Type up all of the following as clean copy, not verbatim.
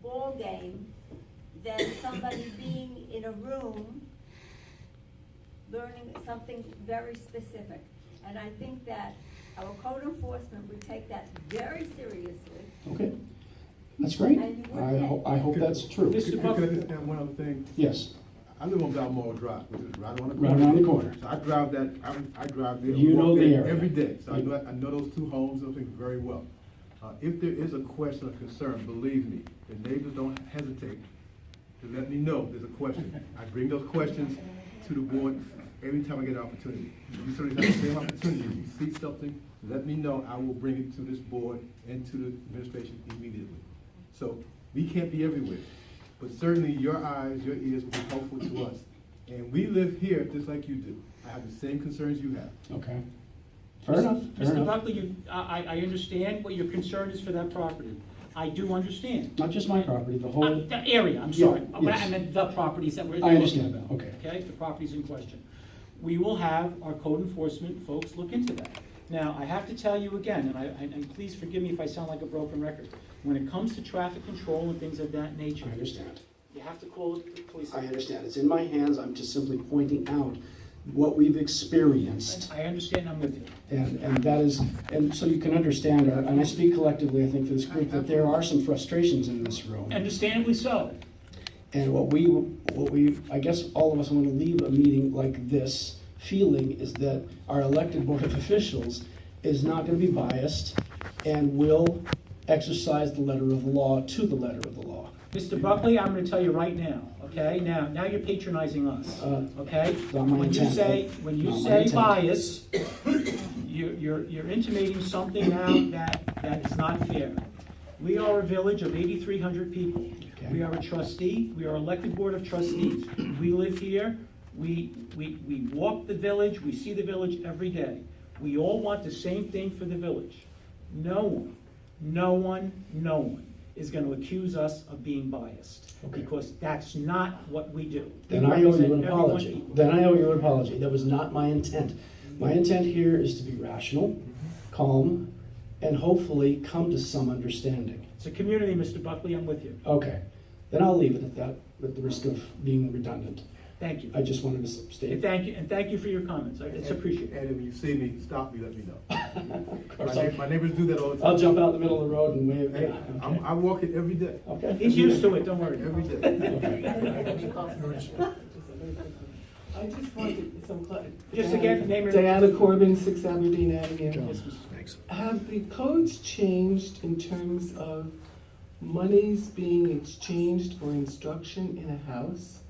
ball game than somebody being in a room learning something very specific. And I think that our code enforcement would take that very seriously. Okay, that's great. And you would I hope that's true. Could I just add one other thing? Yes, I live on Balmoral Drive, which is right on the corner. right around the corner. So I drive that, I drive there. You walk know the there area. every day, so I know those two homes, those things very well. If there is a question or concern, believe me, the neighbors don't hesitate to let me know there's a question. I bring those questions to the board every time I get an opportunity. You certainly have the same opportunity. If you see something, let me know. I will bring it to this board and to the administration immediately. So we can't be everywhere, but certainly your eyes, your ears will be helpful to us. And we live here just like you do. I have the same concerns you have. Okay. Fair enough, fair Mr. enough. Buckley, I understand what your concern is for that property. I do understand. Not just my property, the whole, The area, I'm sorry. Yeah, But yes. I meant the properties that we're I talking understand, about. okay. Okay, the properties in question. We will have our code enforcement folks look into that. Now, I have to tell you again, and please forgive me if I sound like a broken record, when it comes to traffic control and things of that nature, I understand. you have to call the police. I understand. It's in my hands. I'm just simply pointing out what we've experienced. I understand, I'm with you. And that is, and so you can understand, and I speak collectively, I think, for this group, that there are some frustrations in this room. Understandably so. And what we, I guess all of us want to leave a meeting like this feeling is that our elected board of officials is not going to be biased and will exercise the letter of the law to the letter of the law. Mr. Buckley, I'm gonna tell you right now, okay? Now you're patronizing us, okay? Not my When you intent. say, when you Not my say intent. bias, you're intimating something now that is not fair. We are a village of 8,300 people. Okay. We are a trustee, we are elected board of trustees. We live here, we walk the village, we see the village every day. We all want the same thing for the village. No one is gonna accuse us of being biased. Okay. Because that's not what we do. Then We I owe you represent an everyone apology. equally. Then I owe you an apology. That was not my intent. My intent here is to be rational, calm, and hopefully come to some understanding. It's a community, Mr. Buckley, I'm with you. Okay, then I'll leave it at that, at the risk of being redundant. Thank you. I just wanted to And state. thank you for your comments. It's appreciated. And if you see me, stop me, let me know. Of course, I'll- My neighbors do that all the time. I'll jump out in the middle of the road and wave, Hey, yeah, okay. I walk it every day, Okay. He's used to it, don't worry. every day. I just wanted some Just again, name your. Diana Corbin, 6 Aberdeen Avenue. Yes, Mr. Have the codes changed in terms of monies being exchanged for instruction in a house?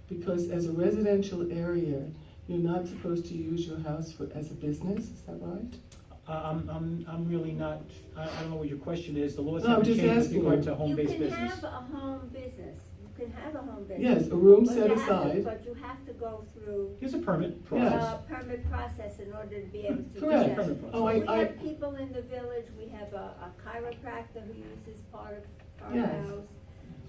Because as a residential area, you're not supposed to use your house as a business, is that right? I'm really not, I don't know what your question is. The laws No, I'm haven't just changed with asking regard you. to You home-based can business. have a home business, you can have a home business. Yes, a room But set you have to- aside. But you have to go through There's a permit Yes. process. a permit process in order to be able to do Correct. that. Permit process. Oh, We I, have people in the village, we have a chiropractor who uses part of our Yes. house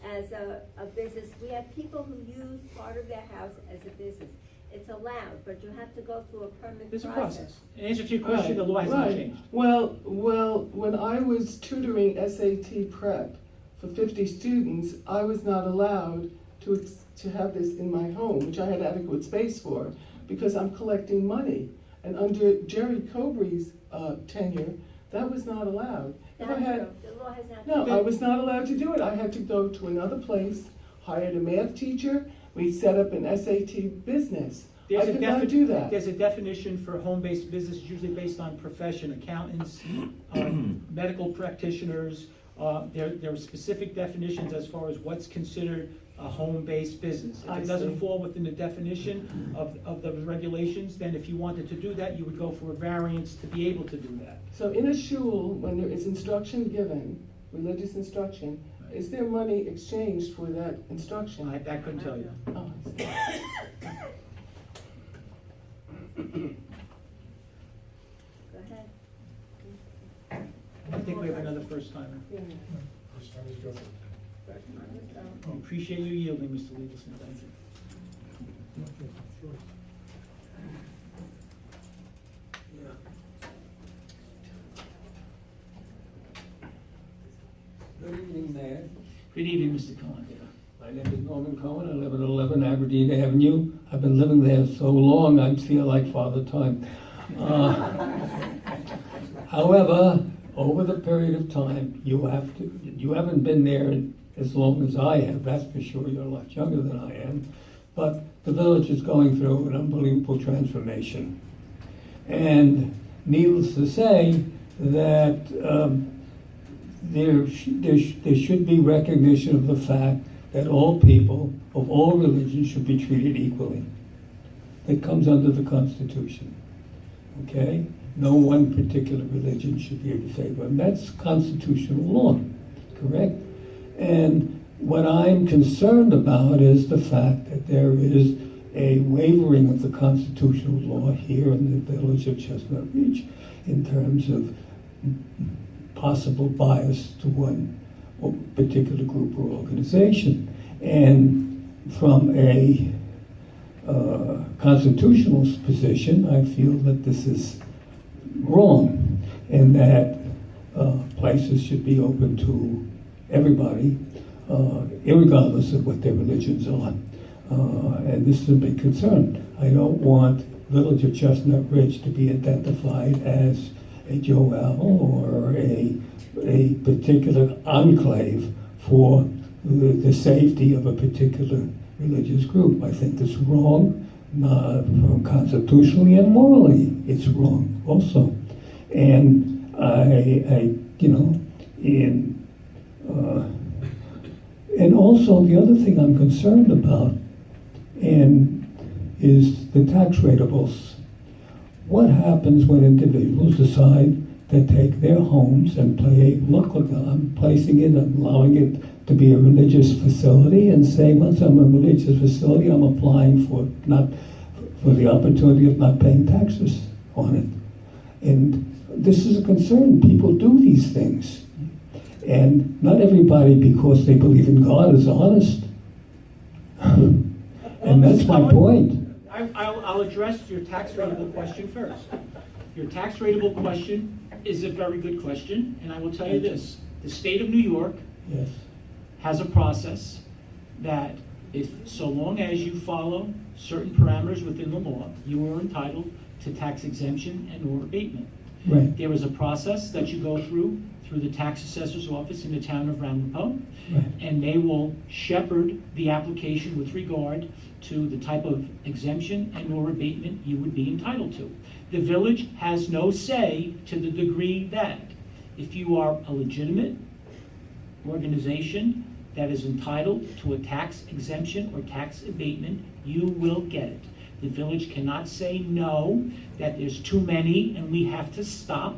as a business. We have people who use part of their house as a business. It's allowed, but you have to go through a permit There's a process. process. In answer to your question, the law has not right. changed. Well, when I was tutoring SAT prep for 50 students, I was not allowed to have this in my home, which I had adequate space for, because I'm collecting money. And under Jerry Cobry's tenure, that was not allowed. If I That's had, true, the law has not no, changed. I was not allowed to do it. I had to go to another place, hired a math teacher, we set up an SAT business. I could not do that. There's a definition for home-based business, usually based on profession, accountants, medical practitioners. There are specific definitions as far as what's considered a home-based business. If I it doesn't see. fall within the definition of the regulations, then if you wanted to do that, you would go for a variance to be able to do that. So in a shul, when there is instruction given, religious instruction, is there money exchanged for that instruction? I couldn't tell you. Oh, I see. Go ahead. I think we have another first timer. I appreciate you yielding, Mr. Lieberson, thank you. Good evening, Mayor. Good evening, Mr. Cohen. My name is Norman Cohen. I live at 11 Aberdeen Avenue. I've been living there so long, I feel like Father Time. However, over the period of time, you haven't been there as long as I have. That's for sure. You're a lot younger than I am. But the village is going through an unbelievable transformation. And needless to say that there should be recognition of the fact that all people of all religions should be treated equally. That comes under the Constitution. Okay? No one particular religion should be in favor. And that's constitutional law, correct? And what I'm concerned about is the fact that there is a wavering of the constitutional law here in the village of Chestnut Ridge in terms of possible bias to one particular group or organization. And from a constitutional position, I feel that this is wrong and that places should be open to everybody, irregardless of what their religions are. And this is a big concern. I don't want Village of Chestnut Ridge to be identified as a Joel or a particular enclave for the safety of a particular religious group. I think it's wrong, constitutionally and morally. It's wrong also. And and also the other thing I'm concerned about is the tax ratables. What happens when individuals decide to take their homes and placing it, allowing it to be a religious facility, and saying, once I'm a religious facility, I'm applying for the opportunity of not paying taxes on it. And this is a concern. People do these things. And not everybody, because they believe in God, is honest. And that's my point. I'll address your tax rateable question first. Your tax rateable question is a very good question, and I will tell you this. The state of New York Yes. has a process that if so long as you follow certain parameters within the law, you are entitled to tax exemption and or abatement. Right. There is a process that you go through the tax assessor's office in the town of Ramapo, Right. and they will shepherd the application with regard to the type of exemption and or abatement you would be entitled to. The village has no say to the degree that if you are a legitimate organization that is entitled to a tax exemption or tax abatement, you will get it. The village cannot say no, that there's too many and we have to stop.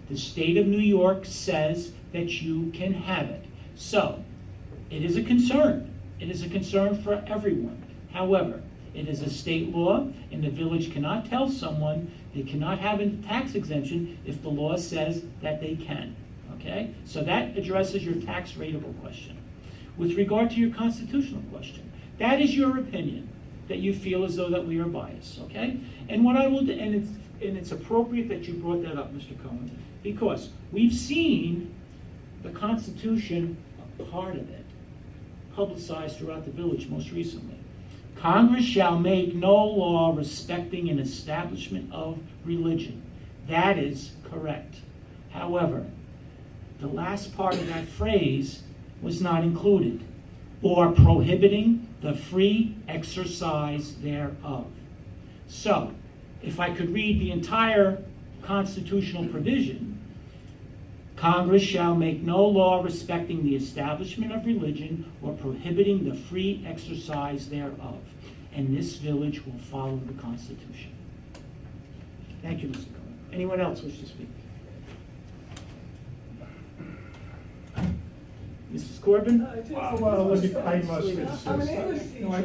The state of New York says that you can have it. So, it is a concern. It is a concern for everyone. However, it is a state law, and the village cannot tell someone they cannot have a tax exemption if the law says that they can. Okay? So that addresses your tax rateable question. With regard to your constitutional question, that is your opinion, that you feel as though that we are biased. Okay? And what I will do, and it's appropriate that you brought that up, Mr. Cohen, because we've seen the Constitution, a part of it, publicized throughout the village most recently. Congress shall make no law respecting an establishment of religion. That is correct. However, the last part of that phrase was not included, or prohibiting the free exercise thereof. So, if I could read the entire constitutional provision, Congress shall make no law respecting the establishment of religion or prohibiting the free exercise thereof. And this village will follow the Constitution. Thank you, Mr. Cohen. Anyone else wish to speak? Mrs. Corbin? Well, I must insist. You I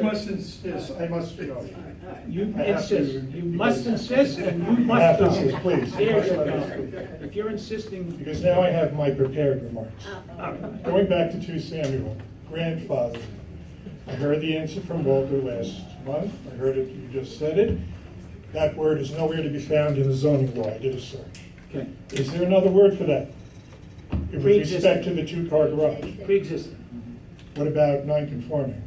have to. insist. You must insist, and you I must have to go. insist, please. There you go. If you're insisting, Because now I have my prepared remarks. all right. Going back to 2 Samuel, grandfather. I heard the answer from Walter last month. I heard it, you just said it. That word is nowhere to be found in the zoning law. I did a search. Okay. Is there another word for that? With respect to the 2-car garage. Pre-existing. What about non-conforming?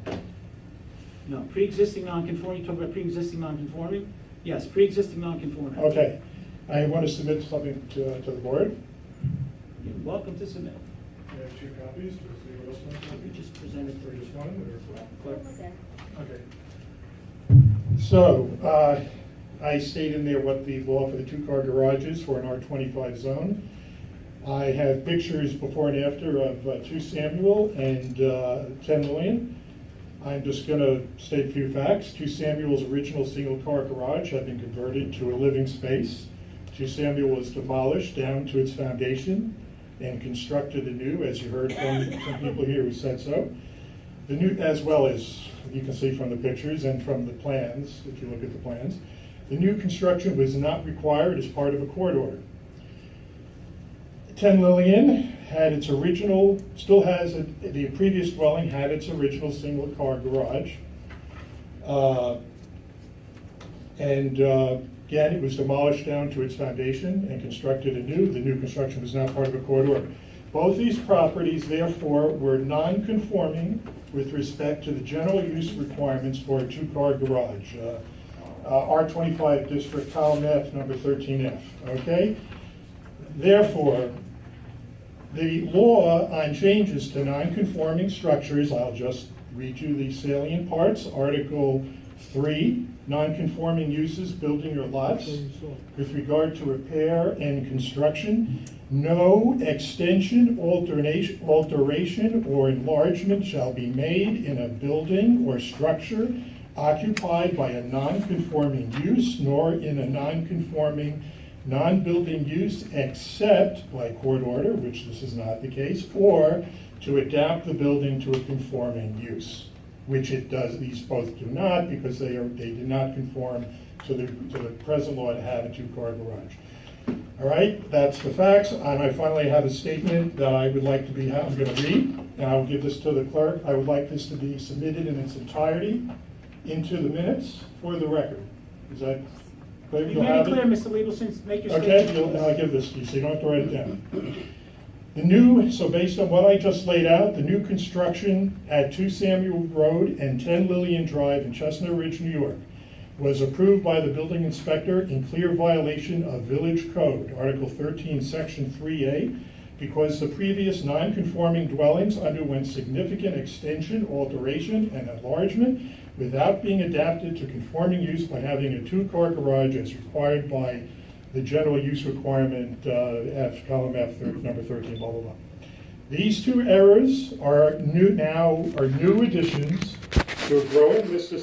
No, pre-existing non-conforming, you talk about pre-existing non-conforming? Yes, pre-existing non-conforming. Okay, I want to submit something to the board. You're welcome to submit. I have 2 copies, does anyone else want a You copy? just presented Or just one, or? clerk. Okay. So, I state in there what the law for the 2-car garage is for an R25 zone. I have pictures before and after of 2 Samuel and 10 Lillian. I'm just gonna state a few facts. 2 Samuel's original single-car garage had been converted to a living space. 2 Samuel was demolished down to its foundation and constructed anew, as you heard from some people here who said so. The new, as well as you can see from the pictures and from the plans, if you look at the plans, the new construction was not required as part of a court order. 10 Lillian had its original, still has, the previous dwelling had its original single-car garage. Again, it was demolished down to its foundation and constructed anew. The new construction was not part of a court order. Both these properties, therefore, were non-conforming with respect to the general use requirements for a 2-car garage. R25 District, column F, number 13F, okay? Therefore, the law on changes to non-conforming structures, I'll just read you the salient parts. Article 3, non-conforming uses, building or lots. With regard to repair and construction, no extension, alteration, or enlargement shall be made in a building or structure occupied by a non-conforming use, nor in a non-conforming non-building use except by court order, which this is not the case, or to adapt the building to a conforming use, which it does. These both do not, because they do not conform to the present law to have a 2-car garage. All right, that's the facts. And I finally have a statement that I would like to be, I'm going to read, and I'll give this to the clerk. I would like this to be submitted in its entirety into the minutes for the record. Is that clear? You You'll made it have clear, Mr. Liebelson, make your Okay, statement. and I'll give this to you, so you don't have to write it down. So based on what I just laid out, the new construction at 2 Samuel Road and 10 Lillian Drive in Chestnut Ridge, New York, was approved by the building inspector in clear violation of Village Code, Article 13, Section 3A, because the previous non-conforming dwellings underwent significant extension, alteration, and enlargement without being adapted to conforming use by having a 2-car garage as required by the general use requirement, column F, number 13, blah, blah, blah. These 2 errors are new additions to a growing list of